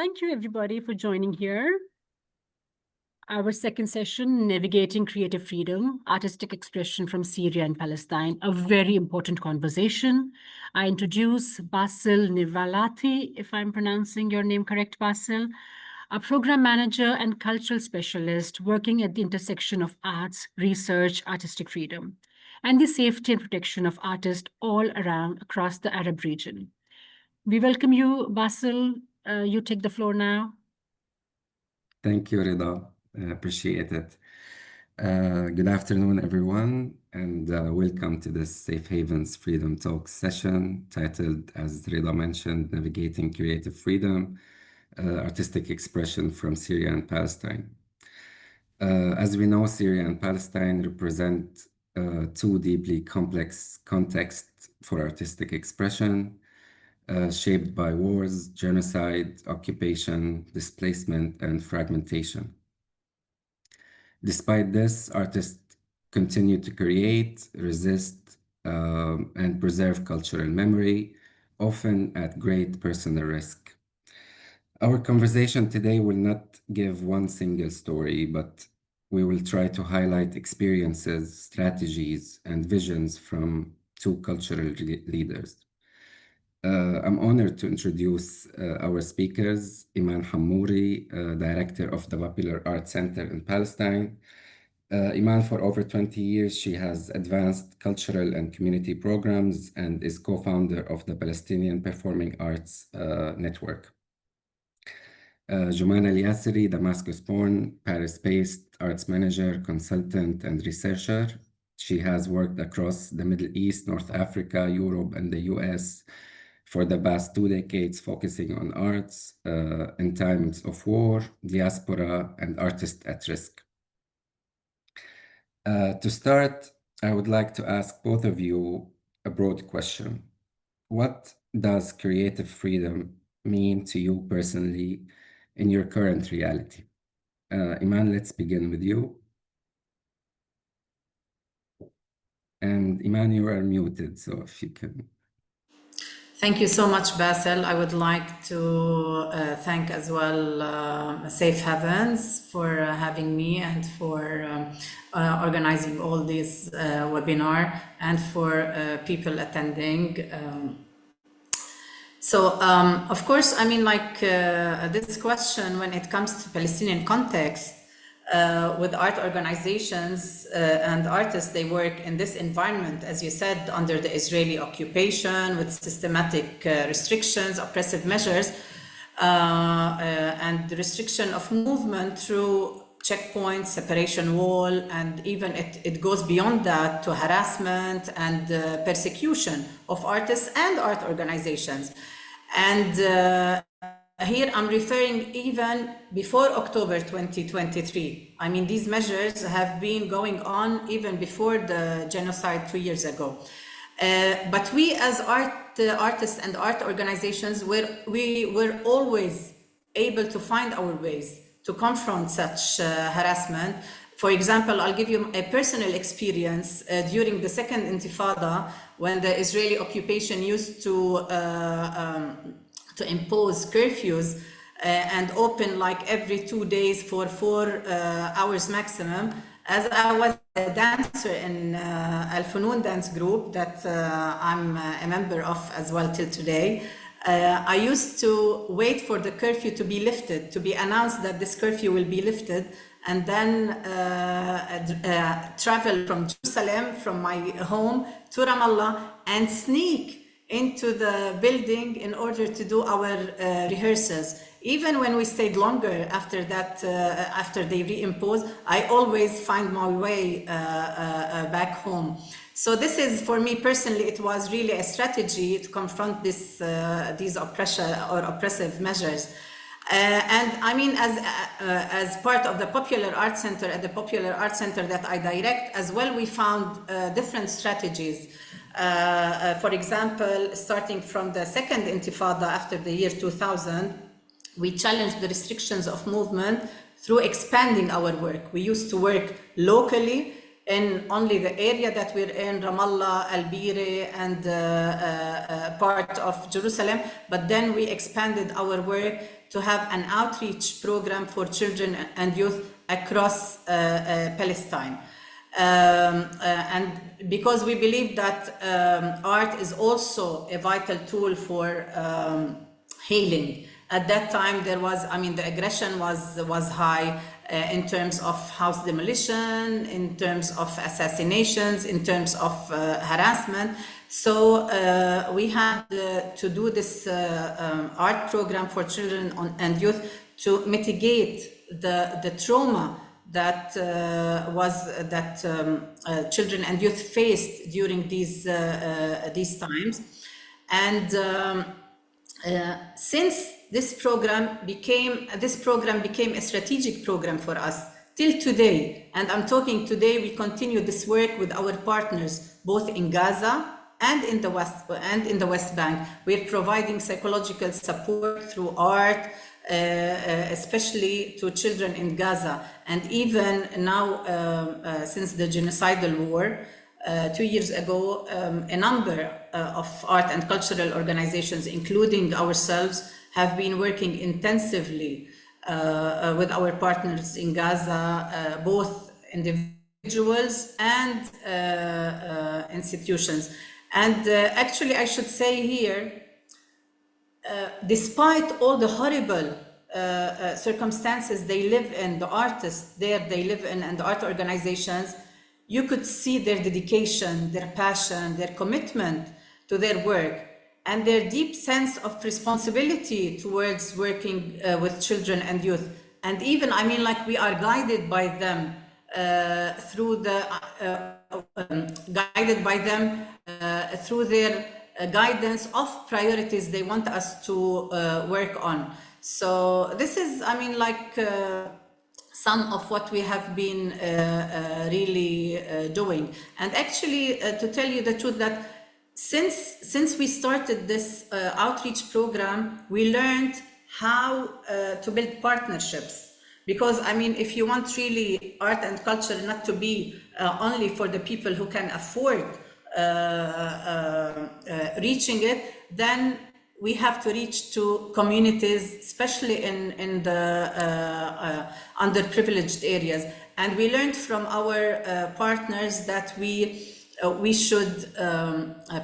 Thank you, everybody, for joining here. Our second session, Navigating Creative Freedom, Artistic Expression from Syria and Palestine, a very important conversation. I introduce Basil Nivalati, if I'm pronouncing your name correct, Basil, a program manager and cultural specialist working at the intersection of arts, research, artistic freedom, and the safety and protection of artists all around across the Arab region. We welcome you, Basil. You take the floor now. Thank you, Rida. Appreciate it. Good afternoon, everyone, and welcome to this Safe Havens Freedom Talk session titled, as Rida mentioned, Navigating Creative Freedom, Artistic Expression from Syria and Palestine. As we know, Syria and Palestine represent two deeply complex contexts for artistic expression, shaped by wars, genocide, occupation, displacement, and fragmentation. Despite this, artists continue to create, resist, and preserve cultural memory, often at great personal risk. Our conversation today will not give one single story, but we will try to highlight experiences, strategies, and visions from two cultural leaders. I'm honored to introduce our speakers, IMAN HAMMOURI, Director of the Popular Arts Center in Palestine. IMAN, for over 20 years, she has advanced cultural and community programs and is co-founder of the Palestinian Performing Arts Network. Juman Al-Yasiri, Damascus-born, Paris-based arts manager, consultant, and researcher. She has worked across the Middle East, North Africa, Europe, and the US for the past 2 decades, focusing on arts in times of war, diaspora, and artists at risk. To start, I would like to ask both of you a broad question. What does creative freedom mean to you personally in your current reality? Iman, let's begin with you. And Iman, you are muted, so if you can. Thank you so much, Basil. I would like to thank as well Safe Havens for having me and for organizing all this webinar and for people attending. Of course, I mean, like this question, when it comes to Palestinian context, with art organizations and artists, they work in this environment, as you said, under the Israeli occupation with systematic restrictions, oppressive measures, and the restriction of movement through checkpoints, separation wall, and even it goes beyond that to harassment and persecution of artists and art organizations. And here I'm referring even before October 2023. I mean, these measures have been going on even before the genocide 2 years ago. But we as artists and art organizations, we were always able to find our ways to confront such harassment. For example, I'll give you a personal experience during the second Intifada, when the Israeli occupation used to impose curfews and open like every 2 days for 4 hours maximum. As I was a dancer in Al Funun dance group that I'm a member of as well till today, I used to wait for the curfew to be lifted, to be announced that this curfew will be lifted, and then travel from Jerusalem, from my home to Ramallah, and sneak into the building in order to do our rehearsals. Even when we stayed longer after that, after they reimposed, I always find my way back home. So this is, for me personally, it was really a strategy to confront this, these oppressive measures. And I mean, as part of the Popular Arts Center, at the Popular Arts Center that I direct as well, we found different strategies. For example, starting from the second Intifada after the year 2000, we challenged the restrictions of movement through expanding our work. We used to work locally in only the area that we're in, Ramallah, Al-Bire, and part of Jerusalem, but then we expanded our work to have an outreach program for children and youth across Palestine. And because we believe that art is also a vital tool for healing. At that time, there was, I mean, the aggression was high in terms of house demolition, in terms of assassinations, in terms of harassment. So we had to do this art program for children and youth to mitigate the trauma that children and youth faced during these times. And since this program became a strategic program for us till today, and I'm talking today, we continue this work with our partners both in Gaza and in the West Bank. We're providing psychological support through art, especially to children in Gaza. And even now, since the genocidal war, 2 years ago, a number of art and cultural organizations, including ourselves, have been working intensively with our partners in Gaza, both individuals and institutions. And actually, I should say here, despite all the horrible circumstances they live in, the artists there they live in, and the art organizations, you could see their dedication, their passion, their commitment to their work, and their deep sense of responsibility towards working with children and youth. And even, I mean, like, we are guided by them through their guidance of priorities they want us to work on. So this is, I mean, like, some of what we have been really doing. And actually, to tell you the truth, that since we started this outreach program, we learned how to build partnerships. Because, I mean, if you want really art and culture not to be only for the people who can afford reaching it, then we have to reach to communities, especially in the underprivileged areas. And we learned from our partners that we should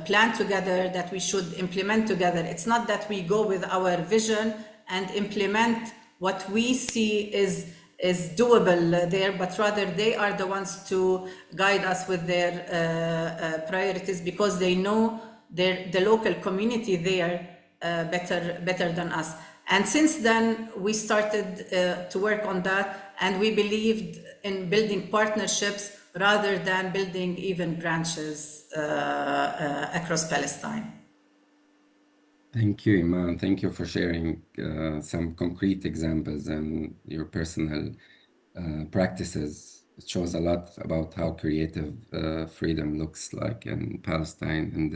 plan together, that we should implement together. It's not that we go with our vision and implement what we see is doable there, but rather they are the ones to guide us with their priorities, because they know the local community there better than us. And since then, we started to work on that, and we believed in building partnerships rather than building even branches across Palestine. Thank you, Iman. Thank you for sharing some concrete examples and your personal practices. It shows a lot about how creative freedom looks like in Palestine in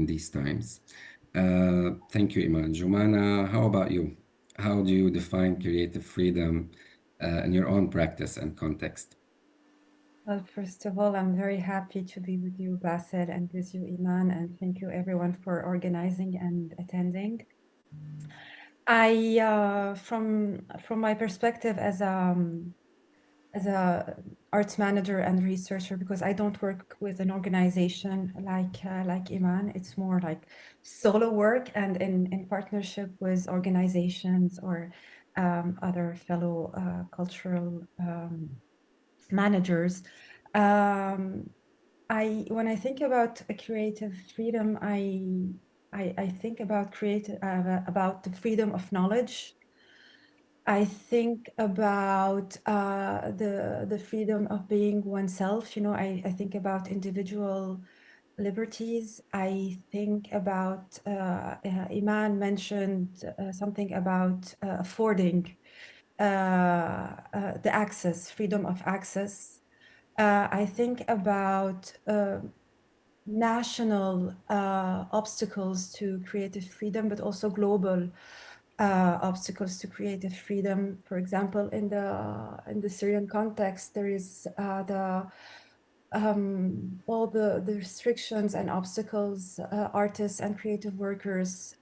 these times. Thank you, Iman. Jumana, how about you? How do you define creative freedom in your own practice and context? Well, first of all, I'm very happy to be with you, Bassel, and with you, Iman, and thank you everyone for organizing and attending. From my perspective as a arts manager and researcher, because I don't work with an organization like Iman, it's more like solo work and in partnership with organizations or other fellow cultural managers. When I think about a creative freedom, I think about about the freedom of knowledge. I think about the freedom of being oneself. You know, I think about individual liberties. I think about Iman mentioned something about affording the access, freedom of access. I think about national obstacles to creative freedom, but also global obstacles to creative freedom. For example, in the Syrian context, there is all the restrictions and obstacles artists and creative workers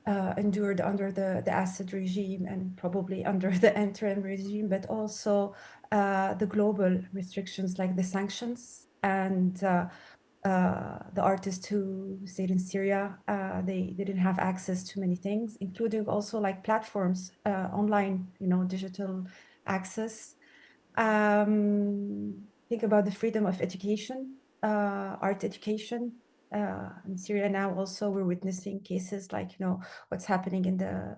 endured under the Assad regime and probably under the interim regime, but also the global restrictions like the sanctions and the artists who stayed in Syria, they didn't have access to many things, including also like platforms, online, digital access. Think about the freedom of education, art education. In Syria now also we're witnessing cases like, what's happening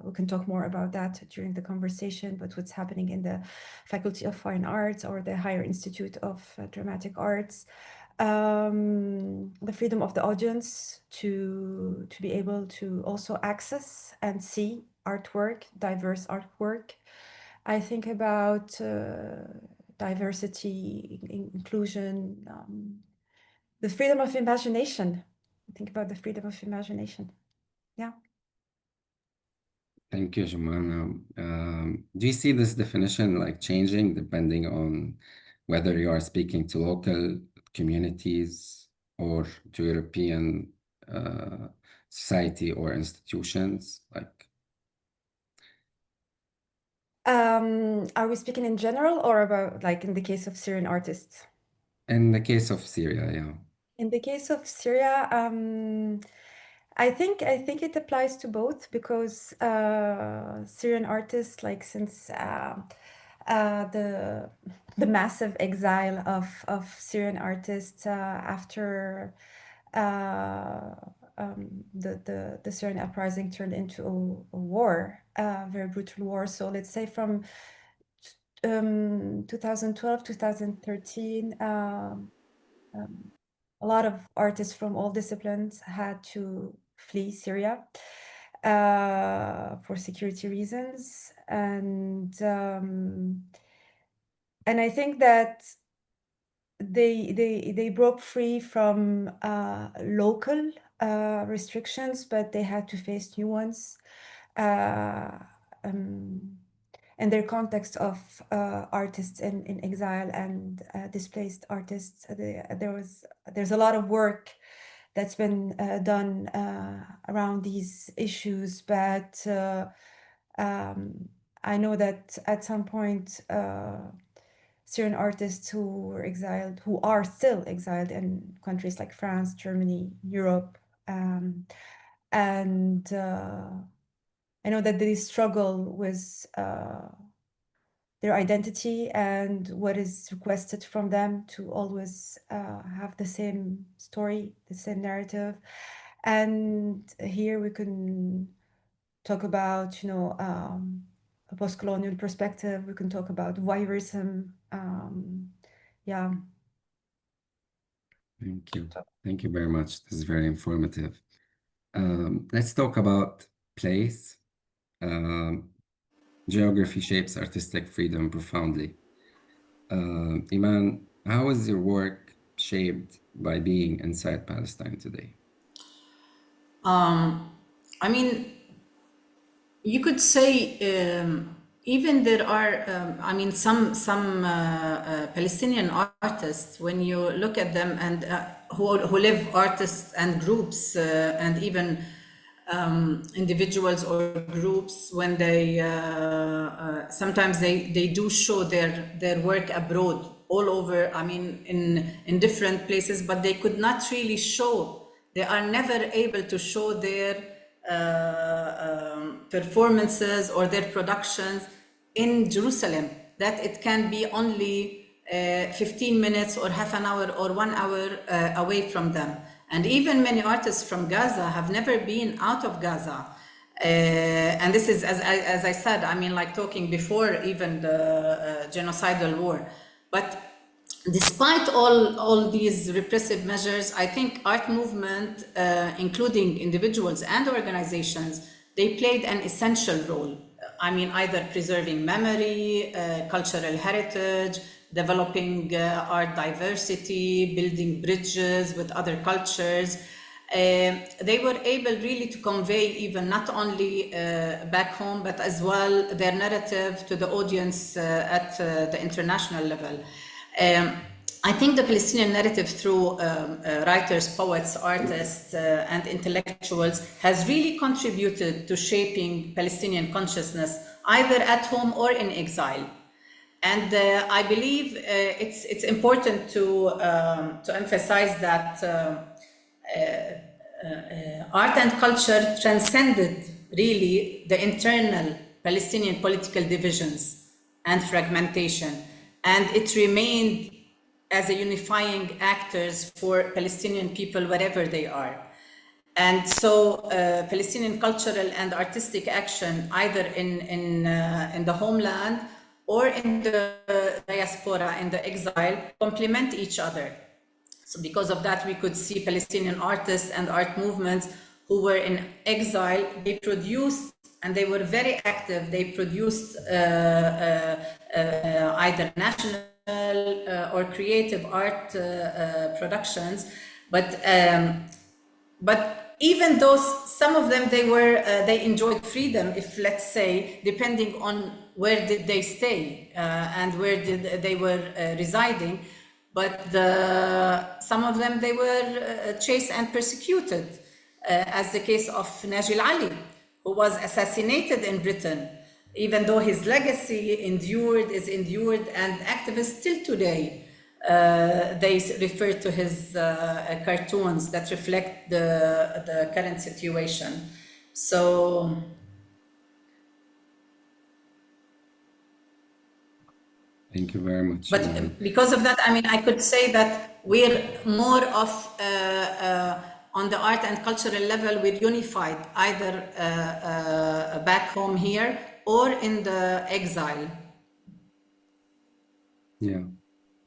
we can talk more about that during the conversation, but what's happening in the Faculty of Fine Arts or the Higher Institute of Dramatic Arts. The freedom of the audience to be able to also access and see artwork, diverse artwork. I think about diversity, inclusion, the freedom of imagination. Think about the freedom of imagination. Yeah. Thank you, Jumana. Do you see this definition like changing depending on whether you are speaking to local communities or to European society or institutions? Are we speaking in general or about like in the case of Syrian artists? In the case of Syria, yeah. In the case of Syria, I think it applies to both because Syrian artists, like since the massive exile of Syrian artists after the Syrian uprising turned into a war, a very brutal war. So let's say from 2012, 2013, a lot of artists from all disciplines had to flee Syria for security reasons, and I think that they broke free from local restrictions, but they had to face new ones. In their context of artists in exile and displaced artists, there's a lot of work that's been done around these issues, but I know that at some point Syrian artists who were exiled, who are still exiled in countries like France, Germany, Europe, and I know that they struggle with their identity and what is requested from them to always have the same story, the same narrative. And here we can talk about, a post-colonial perspective. We can talk about voyeurism. Yeah. Thank you. Thank you very much. This is very informative. Let's talk about place. Geography shapes artistic freedom profoundly. Iman, how is your work shaped by being inside Palestine today? I mean, you could say even there are, some Palestinian artists, when you look at them and who live, artists and groups and even individuals or groups, when they sometimes they do show their work abroad, all over, in different places, but they could not really show, they are never able to show their performances or their productions in Jerusalem, that it can be only 15 minutes or half an hour or 1 hour away from them. And even many artists from Gaza have never been out of Gaza. And this is, as I said, like talking before even the genocidal war. But despite all these repressive measures, I think art movement, including individuals and organizations, they played an essential role. Either preserving memory, cultural heritage, developing art diversity, building bridges with other cultures. They were able really to convey even not only back home, but as well their narrative to the audience at the international level. I think the Palestinian narrative through writers, poets, artists, and intellectuals has really contributed to shaping Palestinian consciousness, either at home or in exile. And I believe it's important to emphasize that art and culture transcended really the internal Palestinian political divisions and fragmentation, and it remained as a unifying actors for Palestinian people wherever they are. And so Palestinian cultural and artistic action, either in the homeland or in the diaspora, in the exile, complement each other. So because of that, we could see Palestinian artists and art movements who were in exile. They produced, and they were very active, they produced either national or creative art productions, but even though some of them, they enjoyed freedom, if let's say, depending on where did they stay and where did they were residing, but some of them, they were chased and persecuted, as the case of Najil Ali, who was assassinated in Britain, even though his legacy is endured, and activists still today, they refer to his cartoons that reflect the current situation. So Thank you very much. but because of that, I mean, I could say that we're more of on the art and cultural level, we're unified, either back home here or in the exile. Yeah,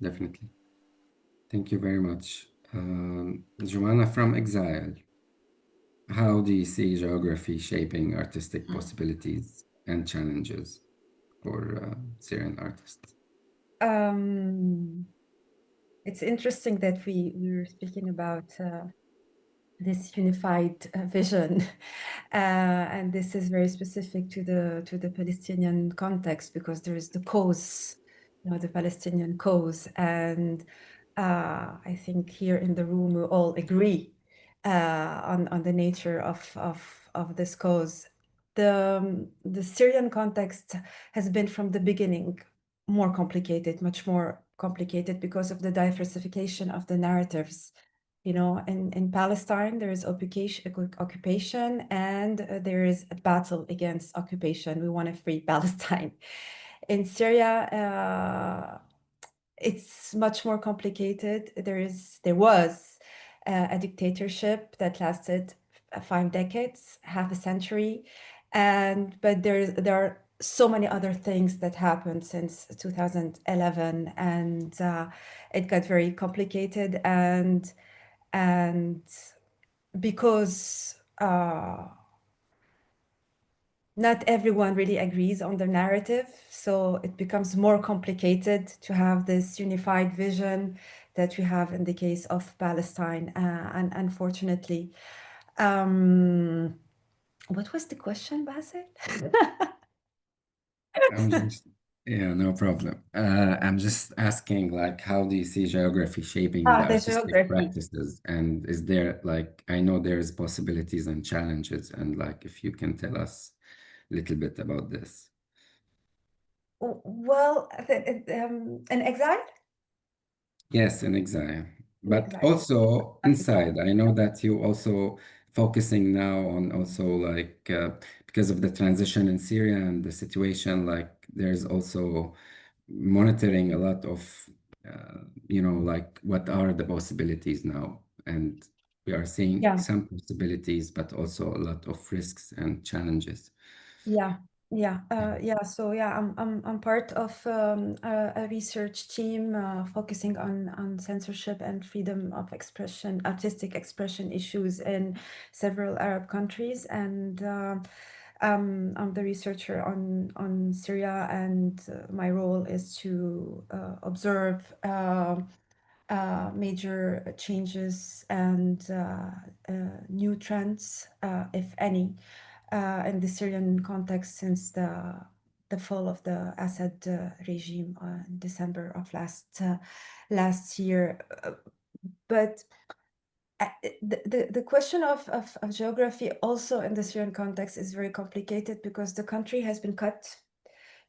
definitely. Thank you very much. Joanna, from exile, how do you see geography shaping artistic possibilities and challenges for Syrian artists? It's interesting that we were speaking about this unified vision, and this is very specific to the Palestinian context, because there is the cause, the Palestinian cause, and I think here in the room we all agree on the nature of this cause. The Syrian context has been from the beginning more complicated, much more complicated, because of the diversification of the narratives. In Palestine, there is occupation, and there is a battle against occupation. We want to free Palestine. In Syria, it's much more complicated. There was a dictatorship that lasted 5 decades, half a century, but there are so many other things that happened since 2011, and it got very complicated, and because not everyone really agrees on the narrative, so it becomes more complicated to have this unified vision that we have in the case of Palestine, and unfortunately. What was the question, Basil? Yeah, no problem. I'm just asking, like, how do you see geography shaping the The artistic geography. practices? And is there, like, I know there's possibilities and challenges, and like, if you can tell us a little bit about this. Well, in exile? Yes, in exile, but exile. also inside. I know that you also focusing now on also like because of the transition in Syria and the situation, like there's also monitoring a lot of like what are the possibilities now, and we are seeing Yeah. some possibilities, but also a lot of risks and challenges. Yeah. So I'm part of a research team focusing on censorship and freedom of expression, artistic expression issues in several Arab countries, and I'm the researcher on Syria, and my role is to observe major changes and new trends, if any, in the Syrian context since the the fall of the Assad regime in December of last year. But the question of geography also in the Syrian context is very complicated because the country has been cut.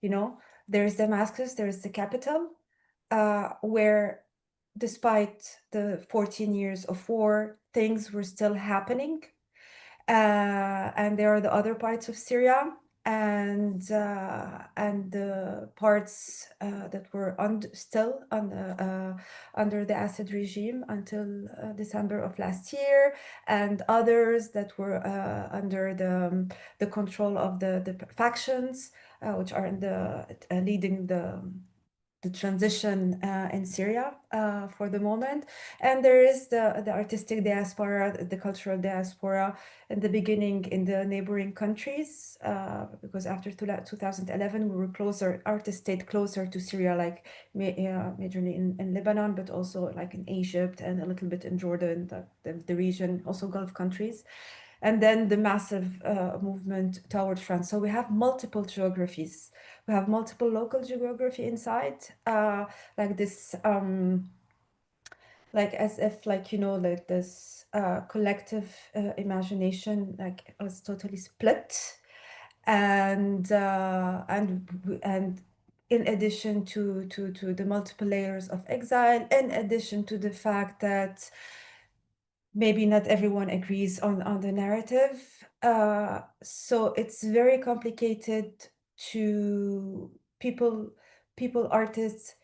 You know, there's Damascus, there's the capital, where despite the 14 years of war, things were still happening. And there are the other parts of Syria and the parts that were still under the Assad regime until December of last year, and others that were under the control of the factions, which are leading the transition in Syria for the moment. And there is the artistic diaspora, the cultural diaspora in the beginning in the neighboring countries, because after 2011, we were artists stayed closer to Syria, like majorly in Lebanon, but also like in Egypt and a little bit in Jordan, the region, also Gulf countries. And then the massive movement toward France. So we have multiple geographies. We have multiple local geography inside, like this, like as if, like, you know, like this collective imagination, like was totally split, and in addition to the multiple layers of exile, in addition to the fact that maybe not everyone agrees on the narrative. So it's very complicated to artists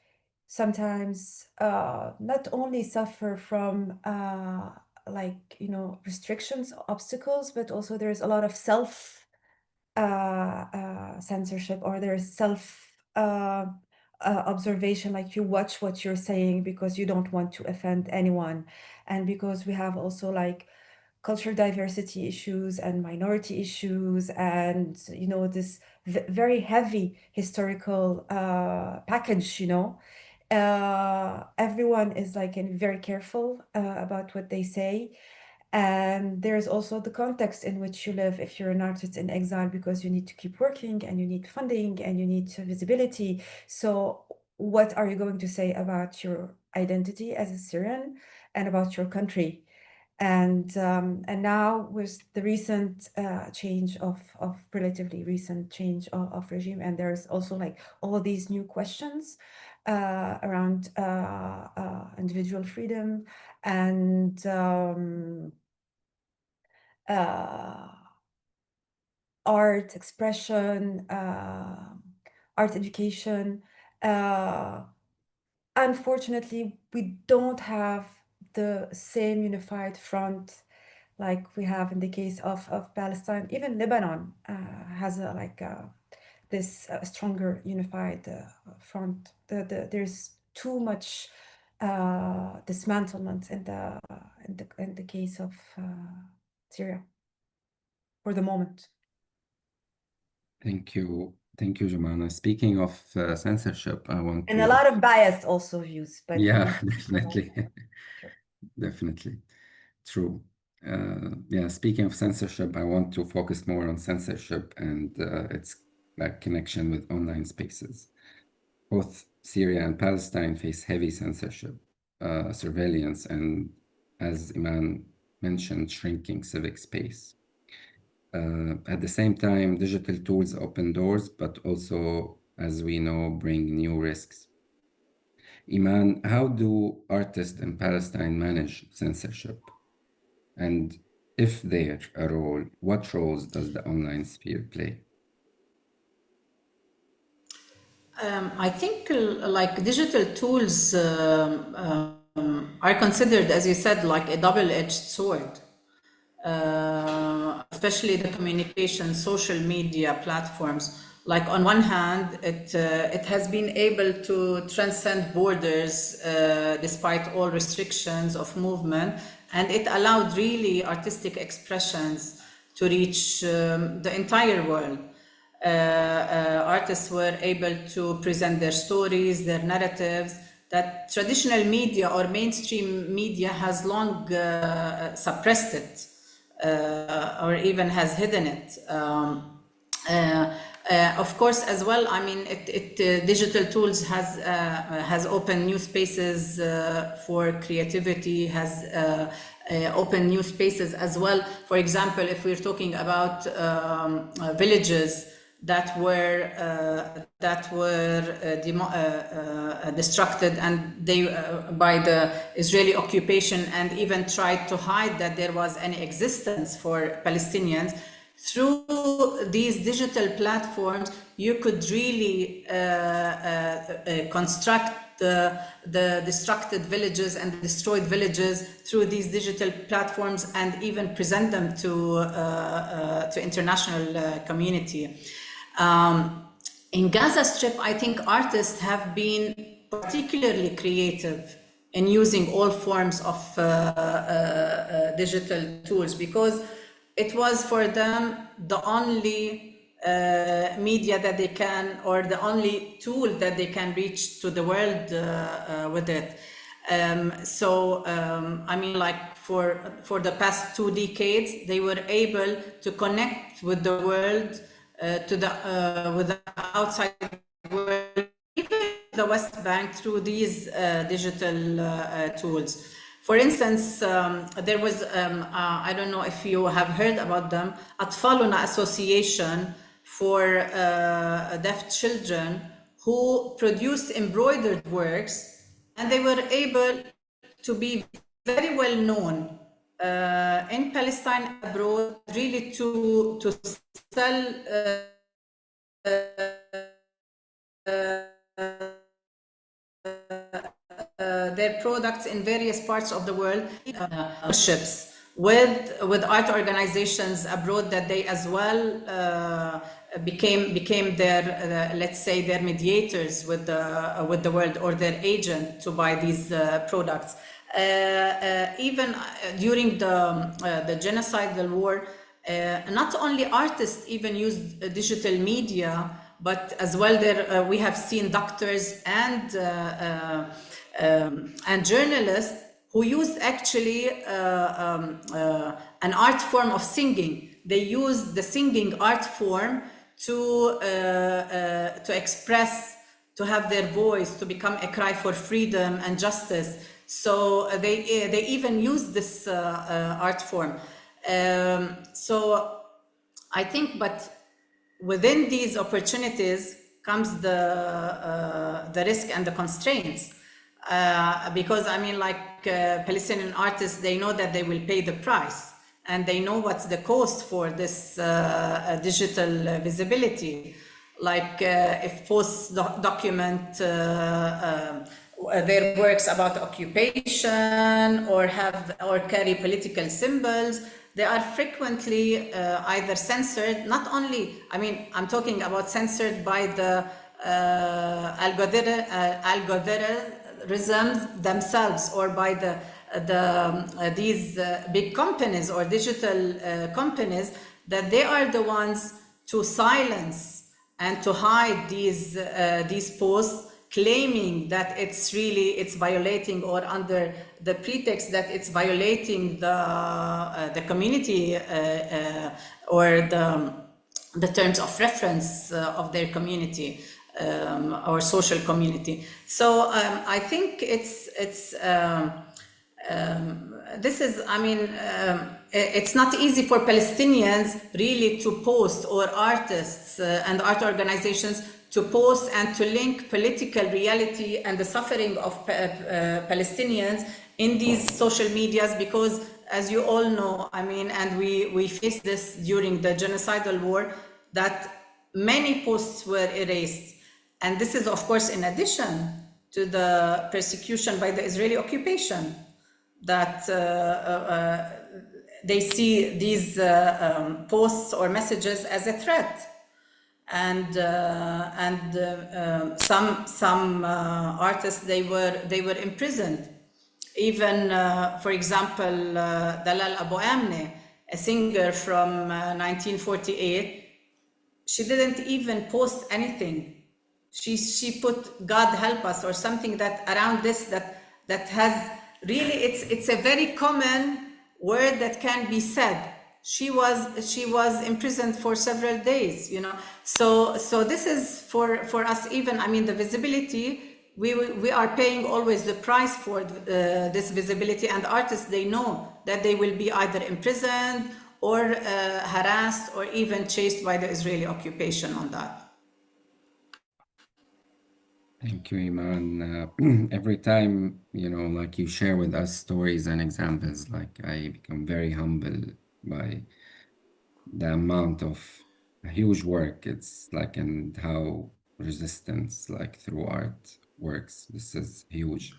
sometimes not only suffer from like, you know, restrictions, obstacles, but also there's a lot of self censorship, or there's self observation, like you watch what you're saying because you don't want to offend anyone. And because we have also like cultural diversity issues and minority issues, and, you know, this very heavy historical package, you know, everyone is like very careful about what they say. And there's also the context in which you live if you're an artist in exile, because you need to keep working and you need funding and you need visibility. So what are you going to say about your identity as a Syrian and about your country? And now with the recent change of relatively recent change of regime, and there's also like all these new questions around individual freedom and art expression, art education. Unfortunately, we don't have the same unified front like we have in the case of Palestine. Even Lebanon has this stronger unified front. There's too much dismantlement in the case of Syria for the moment. Thank you, Jumana. Speaking of censorship, I want And to... a lot of biased also views, but Yeah, definitely. Definitely. True. Yeah, speaking of censorship, I want to focus more on censorship and its like connection with online spaces. Both Syria and Palestine face heavy censorship, surveillance, and, as Iman mentioned, shrinking civic space. At the same time, digital tools open doors, but also, as we know, bring new risks. Iman, how do artists in Palestine manage censorship? And if there a role, what roles does the online sphere play? I think like digital tools are considered, as you said, like a double-edged sword. Especially the communication, social media platforms. Like on one hand, it has been able to transcend borders despite all restrictions of movement, and it allowed really artistic expressions to reach the entire world. Artists were able to present their stories, their narratives, that traditional media or mainstream media has long suppressed it. Or even has hidden it. Of course, as well, I mean, digital tools has opened new spaces for creativity, has opened new spaces as well. For example, if we're talking about villages that were destructed and they by the Israeli occupation, and even tried to hide that there was any existence for Palestinians. Through these digital platforms, you could really construct the destructed villages and the destroyed villages through these digital platforms, and even present them to international community. In Gaza Strip, I think artists have been particularly creative in using all forms of digital tools, because it was for them the only media that they can, or the only tool that they can reach to the world with it. I mean, like for the past 2 decades, they were able to connect with the world, with the outside world, even the West Bank, through these digital tools. For instance, there was, I don't know if you have heard about them, Atfaluna Association for deaf children, who produced embroidered works, and they were able to be very well known in Palestine, abroad, really to sell their products in various parts of the world, ships with art organizations abroad, that they as well became their let's say their mediators with the world, or their agent to buy these products. Even during the genocidal war, not only artists even used digital media, but as well there we have seen doctors and journalists who used actually an art form of singing. They used the singing art form to express, to have their voice, to become a cry for freedom and justice. So they even used this art form. So I think, but within these opportunities comes the risk and the constraints. Because I mean, like Palestinian artists, they know that they will pay the price, and they know what's the cost for this digital visibility. Like if posts document their works about occupation, or carry political symbols, they are frequently either censored. Not only, I mean, I'm talking about censored by the algorithms themselves, or by these big companies or digital companies, that they are the ones to silence and to hide these posts, claiming that it's violating, or under the pretext that it's violating the community or the terms of reference of their community. Or social community. So I think this is, I mean, it's not easy for Palestinians really to post, or artists and art organizations to post and to link political reality and the suffering of Palestinians in these social medias, because as you all know, I mean, and we faced this during the genocidal war, that many posts were erased. And this is, of course, in addition to the persecution by the Israeli occupation, that they see these posts or messages as a threat. And some artists, they were imprisoned. Even, for example, Dalal Abu Amne, a singer from 1948, she didn't even post anything. She put "God help us" or something that around this that has really, it's a very common word that can be said, she was imprisoned for several days, you know. So this is for us, even, I mean, the visibility, we are paying always the price for this visibility, and artists, they know that they will be either imprisoned or harassed or even chased by the Israeli occupation on that. Thank you, Iman. Every time, you know, like you share with us stories and examples, like I become very humble by the amount of huge work it's like, and how resistance like through art works. This is huge.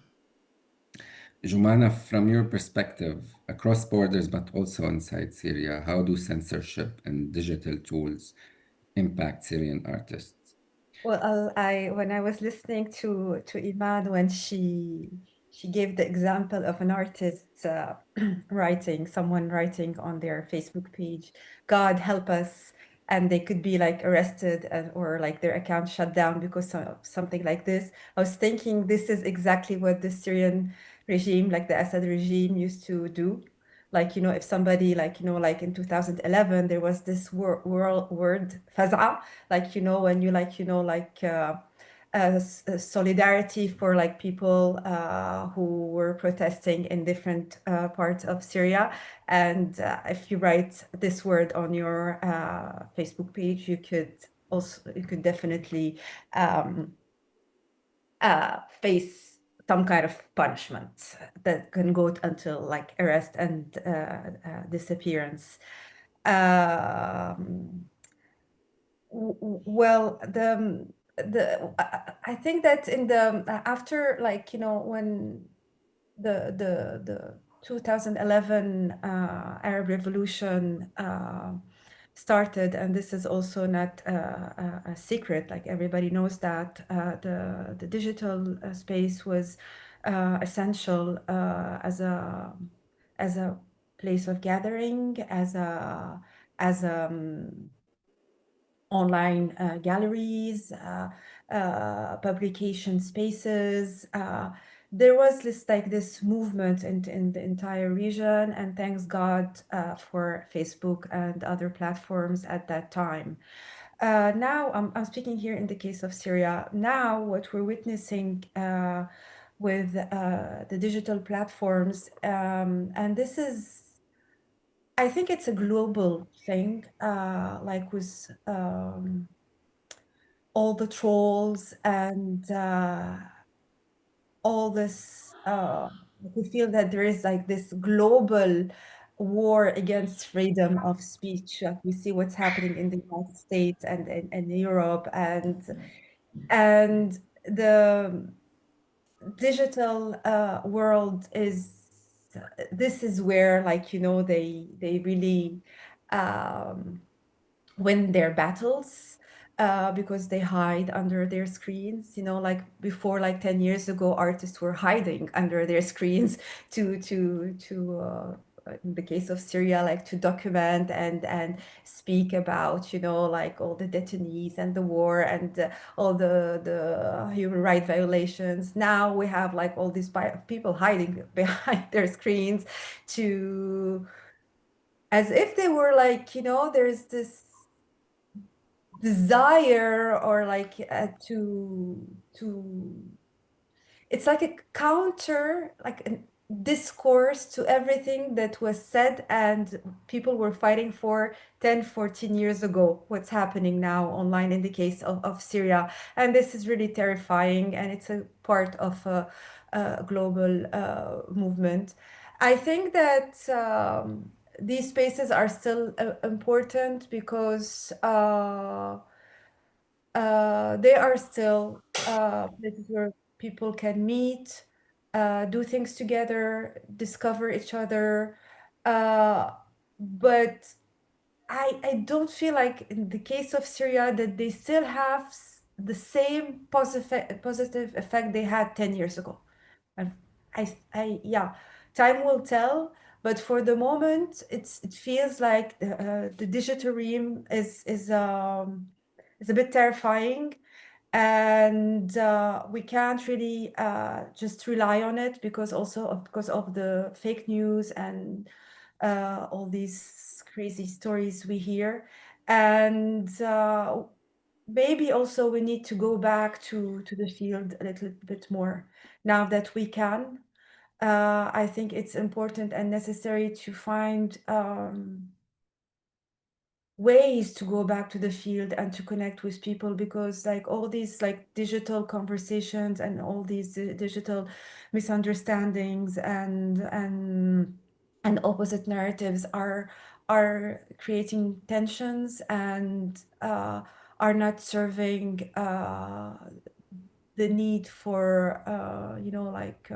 Jumana, from your perspective, across borders, but also inside Syria, how do censorship and digital tools impact Syrian artists? Well, when I was listening to Iman when she gave the example of an artist someone writing on their Facebook page, "God help us," and they could be like arrested or like their account shut down because of something like this. I was thinking this is exactly what the Syrian regime, like the Assad regime, used to do. Like, you know, if somebody, like, you know, like in 2011, there was this word faza, like, you know, when you like, you know, like solidarity for like people who were protesting in different parts of Syria. And if you write this word on your Facebook page, you could definitely face some kind of punishment that can go until like arrest and disappearance. Well, I think that in the after, like, you know, when the 2011 Arab Revolution started, and this is also not a secret, like everybody knows that the digital space was essential as a place of gathering, as online galleries, publication spaces. There was this movement in the entire region, and thanks God for Facebook and other platforms at that time. Now, I'm speaking here in the case of Syria. Now, what we're witnessing with the digital platforms, and this is, I think it's a global thing, like with all the trolls and all this, we feel that there is like this global war against freedom of speech. Like we see what's happening in the United States and Europe, and the digital world is, this is where, like, you know, they really win their battles because they hide under their screens. You know, like before, like 10 years ago, artists were hiding under their screens to in the case of Syria, like to document and speak about, you know, like all the detainees and the war and all the human rights violations. Now we have like all these people hiding behind their screens to, as if they were like, you know, there's this desire or like to it's like a counter, like a discourse to everything that was said and people were fighting for 10, 14 years ago, what's happening now online in the case of Syria. And this is really terrifying, and it's a part of a global movement. I think that these spaces are still important because they are still places where people can meet, do things together, discover each other. But I don't feel like in the case of Syria that they still have the same positive effect they had 10 years ago. And yeah, time will tell. But for the moment, it feels like the digital realm is a bit terrifying, and we can't really just rely on it because of the fake news and all these crazy stories we hear. And maybe also we need to go back to the field a little bit more now that we can. I think it's important and necessary to find ways to go back to the field and to connect with people, because like all these like digital conversations and all these digital misunderstandings and opposite narratives are creating tensions and are not serving the need for you know, like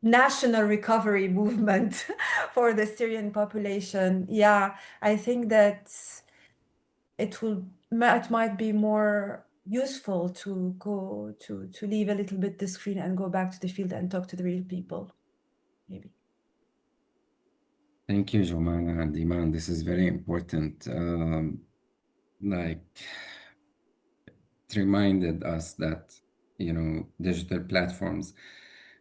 national recovery movement for the Syrian population. Yeah, I think that it might be more useful to go to leave a little bit the screen and go back to the field and talk to the real people, maybe. Thank you, Jomana and Iman. This is very important. Like, it reminded us that, you know, digital platforms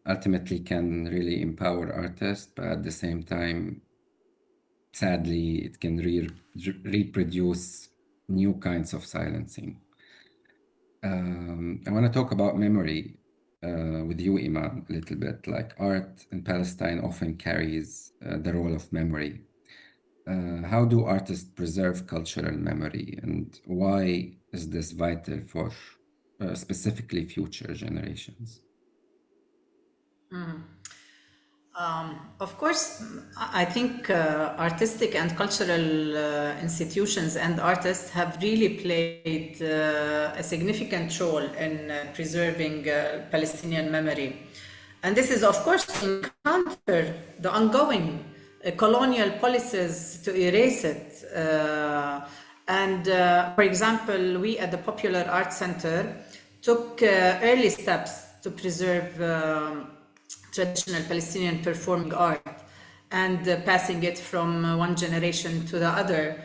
ultimately can really empower artists, but at the same time, sadly, it can reproduce new kinds of silencing. I want to talk about memory with you, Iman, a little bit. Like, art in Palestine often carries the role of memory. How do artists preserve cultural memory, and why is this vital for specifically future generations? Of course, I think artistic and cultural institutions and artists have really played a significant role in preserving Palestinian memory. And this is, of course, to counter the ongoing colonial policies to erase it. For example, we at the Popular Arts Center took early steps to preserve traditional Palestinian performing art and passing it from one generation to the other.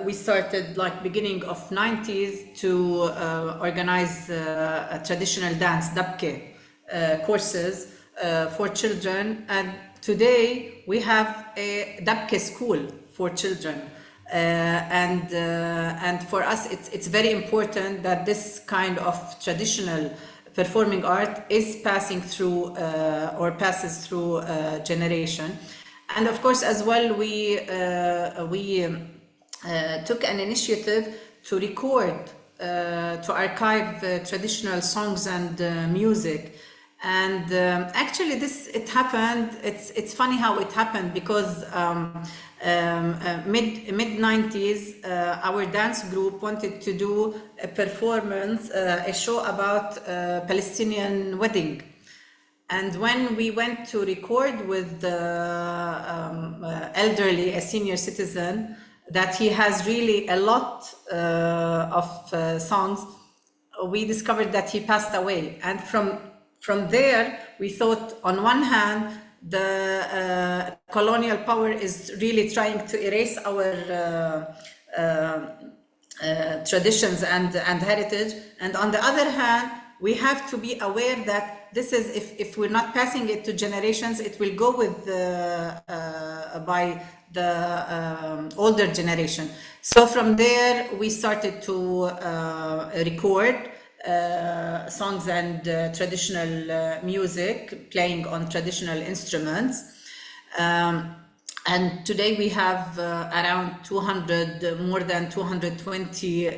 We started like beginning of 90s to organize a traditional dance, dabke, courses for children. And today we have a dabke school for children. And for us, it's very important that this kind of traditional performing art is passing through or passes through generation. And of course, as well, we took an initiative to record, to archive traditional songs and music. And actually, it happened. It's funny how it happened, because mid 90s, our dance group wanted to do a performance, a show about Palestinian wedding. And when we went to record with the elderly, a senior citizen, that he has really a lot of songs, we discovered that he passed away. And from there, we thought, on one hand, the colonial power is really trying to erase our traditions and heritage. And on the other hand, we have to be aware that this is, if we're not passing it to generations, it will go with by the older generation. So from there, we started to record songs and traditional music, playing on traditional instruments. And today we have around 200, more than 220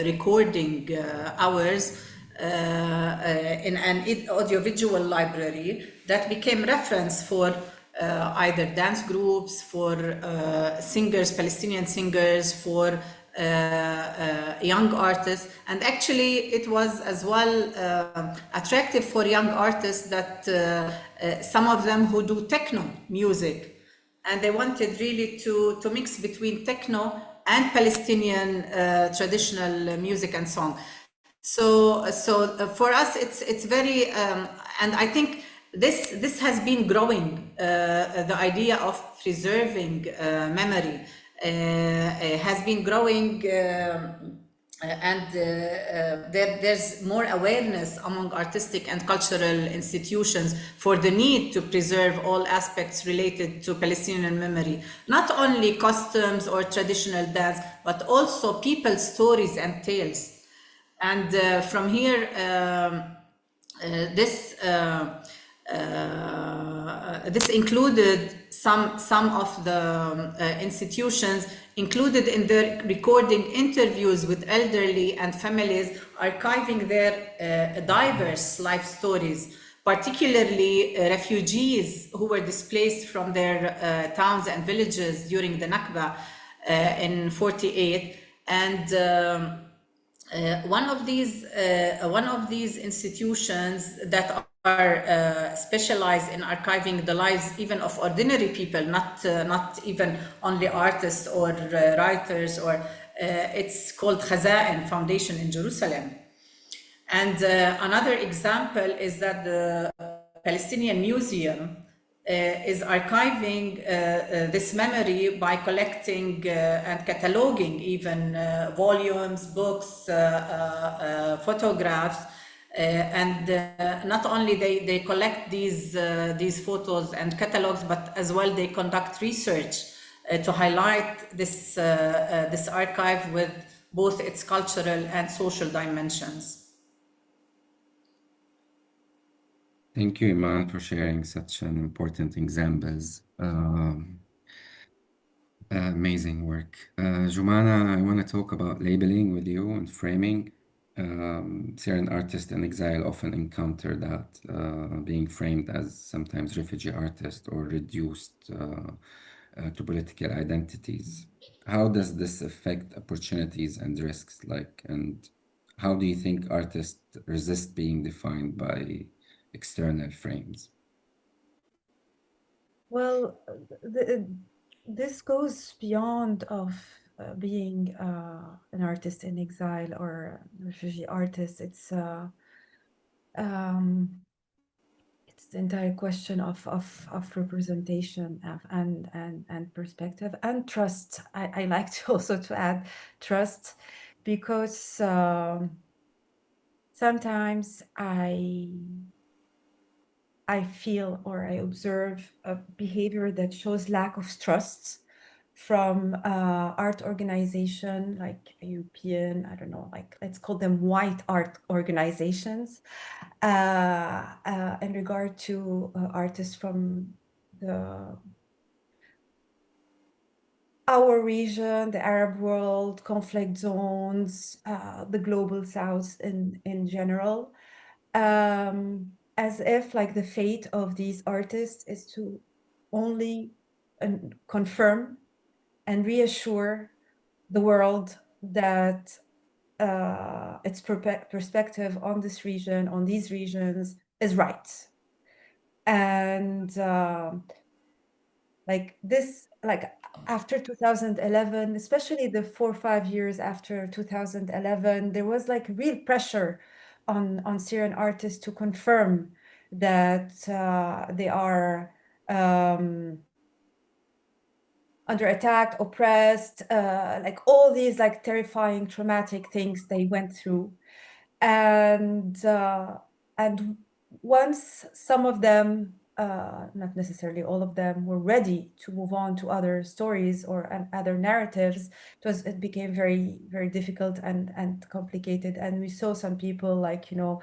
recording hours in an audiovisual library that became reference for either dance groups, for singers, Palestinian singers, for young artists. And actually it was as well attractive for young artists that some of them who do techno music, and they wanted really to mix between techno and Palestinian traditional music and song. So for us it's very and I think this has been growing, the idea of preserving memory has been growing there's more awareness among artistic and cultural institutions for the need to preserve all aspects related to Palestinian memory, not only customs or traditional dance, but also people's stories and tales. And from here, this this included some of the institutions included in their recording interviews with elderly and families, archiving their diverse life stories, particularly refugees who were displaced from their towns and villages during the Nakba in 48. And one of these institutions that are specialized in archiving the lives even of ordinary people, not even only artists or writers, or it's called Khaza'in Foundation in Jerusalem. And another example is that the Palestinian Museum is archiving this memory by collecting and cataloging even volumes, books, photographs, and not only they collect these photos and catalogs, but as well they conduct research to highlight this archive with both its cultural and social dimensions. Thank you, Iman, for sharing such an important examples. Amazing work. Jumana, I want to talk about labeling with you and framing. Syrian artists in exile often encounter that being framed as sometimes refugee artists or reduced to political identities. How does this affect opportunities and risks? And how do you think artists resist being defined by external frames? Well, this goes beyond of being an artist in exile or a refugee artist. It's the entire question of representation and perspective and trust. I like to also to add trust, because sometimes I feel or I observe a behavior that shows lack of trust from art organization like European, I don't know, like let's call them white art organizations, in regard to artists from our region, the Arab world, conflict zones, the global South in general. As if like the fate of these artists is to only confirm and reassure the world that its perspective on this region, on these regions, is right. And like this, like after 2011, especially the 4 or 5 years after 2011, there was like real pressure on Syrian artists to confirm that they are under attack, oppressed, like all these like terrifying, traumatic things they went through. And once some of them, not necessarily all of them, were ready to move on to other stories or other narratives, it became very, very difficult and complicated. And we saw some people like, you know,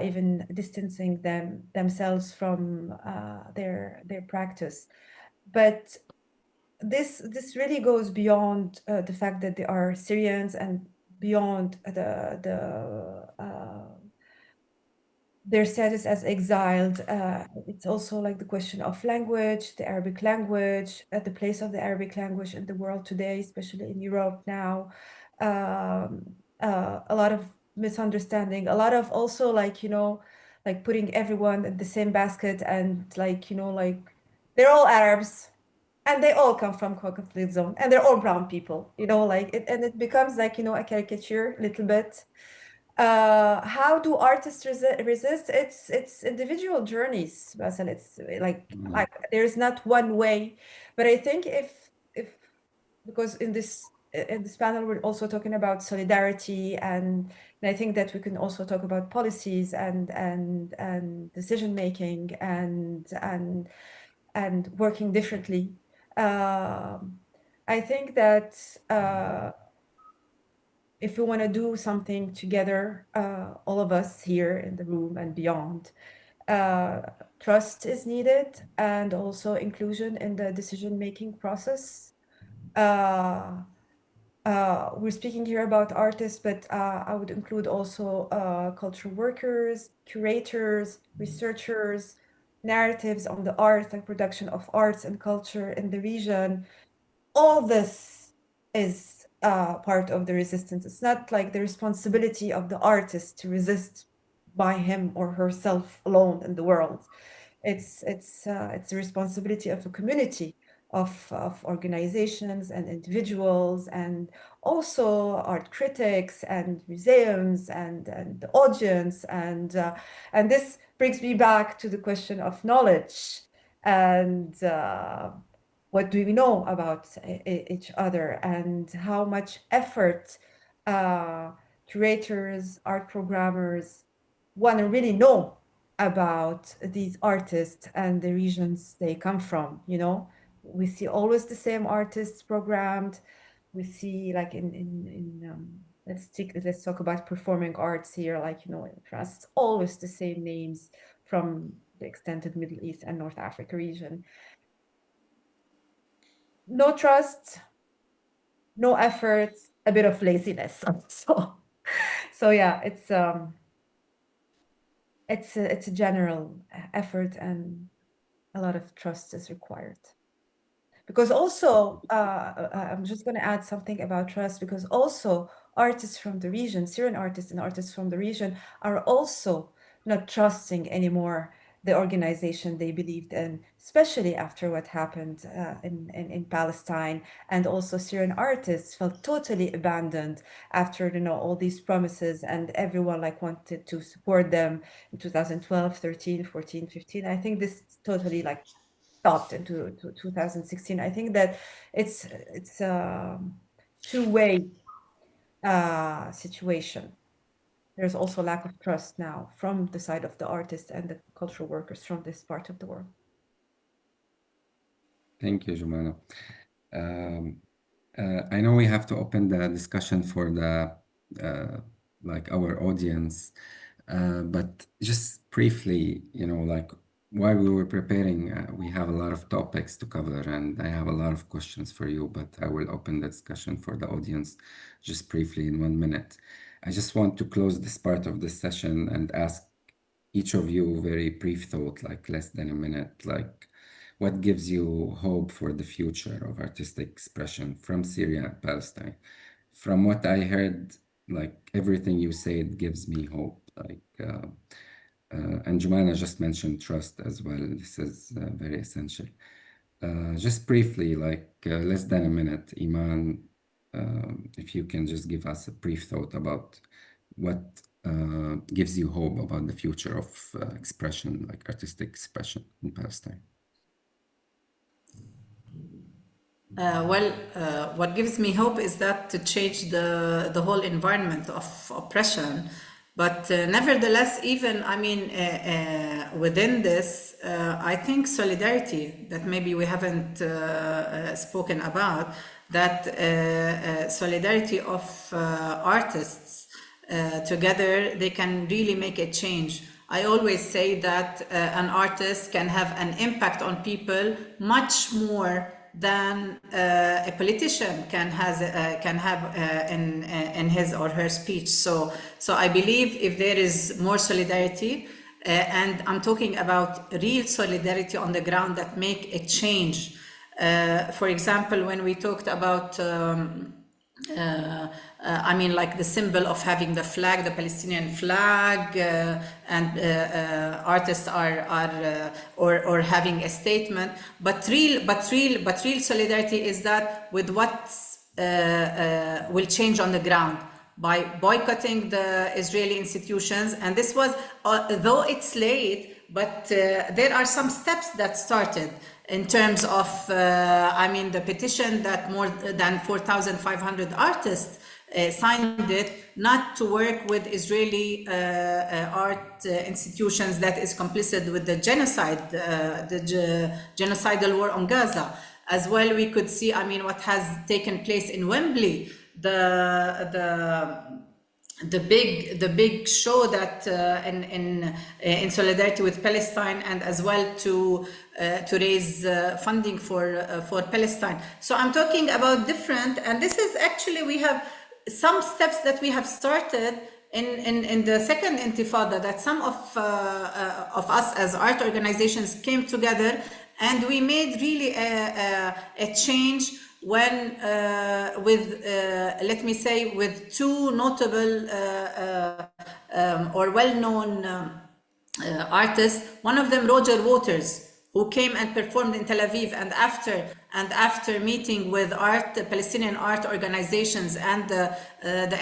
even distancing themselves from their practice. But this really goes beyond the fact that they are Syrians and beyond their status as exiled. It's also like the question of language, the Arabic language, the place of the Arabic language in the world today, especially in Europe now. A lot of misunderstanding, a lot of also like, you know, like putting everyone in the same basket and like, you know, like they're all Arabs and they all come from conflict zone and they're all brown people, you know, like it, and it becomes like, you know, a caricature a little bit. How do artists resist? It's individual journeys, Basel. It's like there's not one way, but I think if because in this in this panel, we're also talking about solidarity, and I think that we can also talk about policies and decision making and working differently. I think that if we want to do something together, all of us here in the room and beyond, trust is needed, and also inclusion in the decision-making process. We're speaking here about artists, but I would include also cultural workers, curators, researchers, narratives on the art and production of arts and culture in the region. All this is part of the resistance. It's not like the responsibility of the artist to resist by him or herself alone in the world. It's the responsibility of a community of organizations and individuals, and also art critics and museums and the audience, and this brings me back to the question of knowledge and what do we know about each other, and how much effort curators, art programmers want to really know about these artists and the regions they come from. You know, we see always the same artists programmed. We see, like let's talk about performing arts here, like, you know, in France, it's always the same names from the extended Middle East and North Africa region. No trust, no effort, a bit of laziness. So yeah, it's a general effort, and a lot of trust is required. Because also, I'm just going to add something about trust, because also artists from the region, Syrian artists and artists from the region, are also not trusting anymore the organization they believed in, especially after what happened in Palestine. And also Syrian artists felt totally abandoned after, you know, all these promises, and everyone like wanted to support them in 2012, 13, 14, 15. I think this totally like stopped into 2016. I think that it's a two-way situation. There's also lack of trust now from the side of the artists and the cultural workers from this part of the world. Thank you, Jumana. I know we have to open the discussion for the like our audience, but just briefly, you know, like while we were preparing, we have a lot of topics to cover, and I have a lot of questions for you, but I will open the discussion for the audience just briefly in 1 minute. I just want to close this part of this session and ask each of you very brief thought, like less than a minute, like what gives you hope for the future of artistic expression from Syria and Palestine? From what I heard, like everything you said gives me hope. Like, and Jumana just mentioned trust as well. This is very essential. Just briefly, like less than a minute, Iman, if you can just give us a brief thought about what gives you hope about the future of expression, like artistic expression in Palestine. What gives me hope is that to change the whole environment of oppression. But nevertheless, even, I mean, within this, I think solidarity, that maybe we haven't spoken about, that solidarity of artists together, they can really make a change. I always say that an artist can have an impact on people much more than a politician can have in his or her speech. So I believe if there is more solidarity, and I'm talking about real solidarity on the ground that make a change. For example, when we talked about I mean, like the symbol of having the flag, the Palestinian flag, and artists are or having a statement. But real solidarity is that with what will change on the ground by boycotting the Israeli institutions. And this was, though it's late, but there are some steps that started in terms of, the petition that more than 4,500 artists signed it, not to work with Israeli art institutions that is complicit with the genocide, genocidal war on Gaza. As well, we could see, what has taken place in Wembley, the big show that in solidarity with Palestine, and as well to raise funding for Palestine. So I'm talking about different, and this is actually, we have some steps that we have started in the second Intifada, that some of us as art organizations came together, and we made really a change when let me say, with two notable or well-known artists. One of them, Roger Waters, who came and performed in Tel Aviv, and after meeting with Palestinian art organizations and the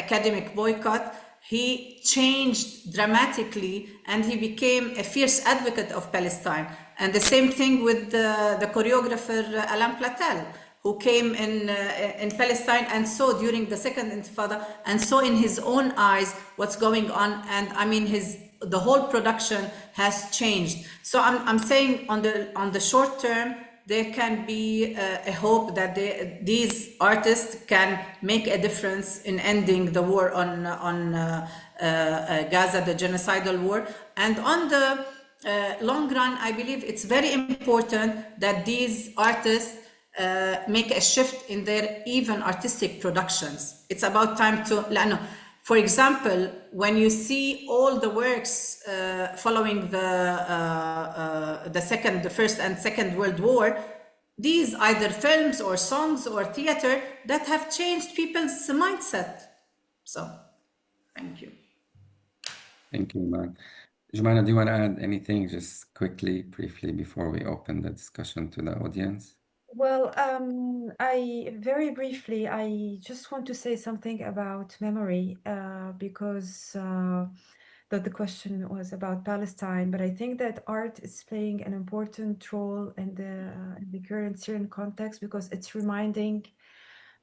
academic boycott, he changed dramatically, and he became a fierce advocate of Palestine. And the same thing with the choreographer Alain Platel, who came in Palestine and saw during the second Intifada, and saw in his own eyes what's going on. And the whole production has changed. So I'm saying on the short term, there can be a hope that these artists can make a difference in ending the war on Gaza, the genocidal war. And on the long run, I believe it's very important that these artists make a shift in their even artistic productions. It's about time to, for example, when you see all the works following the First and Second World War, these either films or songs or theater that have changed people's mindset. So, thank you. Thank you, Iman. Jumana, do you want to add anything just quickly, briefly, before we open the discussion to the audience? Well, very briefly, I just want to say something about memory, because the question was about Palestine, but I think that art is playing an important role in the current Syrian context, because it's reminding,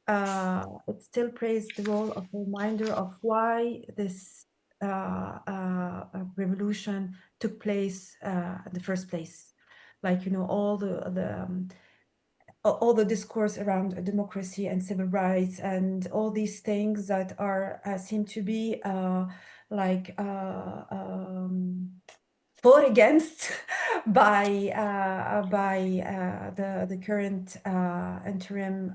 it still plays the role of a reminder of why this revolution took place in the first place. Like, all the discourse around democracy and civil rights and all these things that are seem to be fought against by the current interim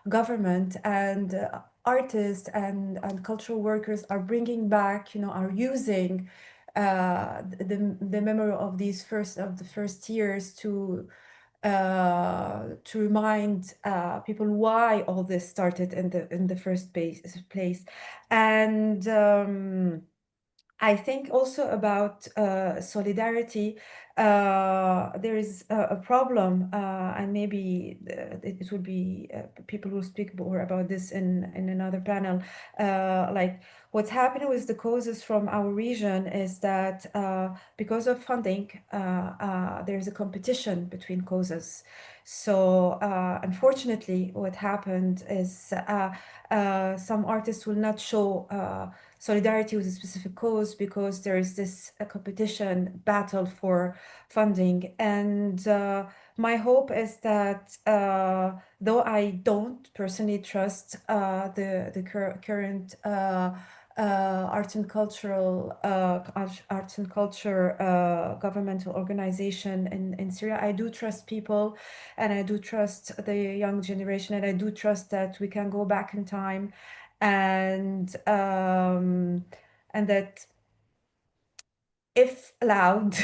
government, and artists and cultural workers are bringing back, are using the memory of the first years to remind people why all this started in the first place. And I think also about solidarity. There is a problem, and maybe it would be people who speak more about this in another panel. Like, what's happening with the causes from our region is that because of funding, there's a competition between causes. So unfortunately, what happened is some artists will not show solidarity with a specific cause because there is this competition battle for funding. And my hope is that though I don't personally trust the current arts and culture governmental organization in Syria, I do trust people, and I do trust the young generation, and I do trust that we can go back in time, and that if allowed,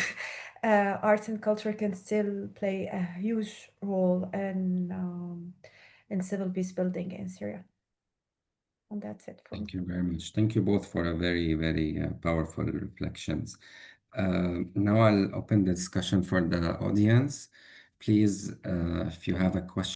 arts and culture can still play a huge role in civil peace building in Syria. And that's it for me. Thank you very much. Thank you both for a very, very powerful reflections. Now I'll open the discussion for the audience. Please, if you have a question,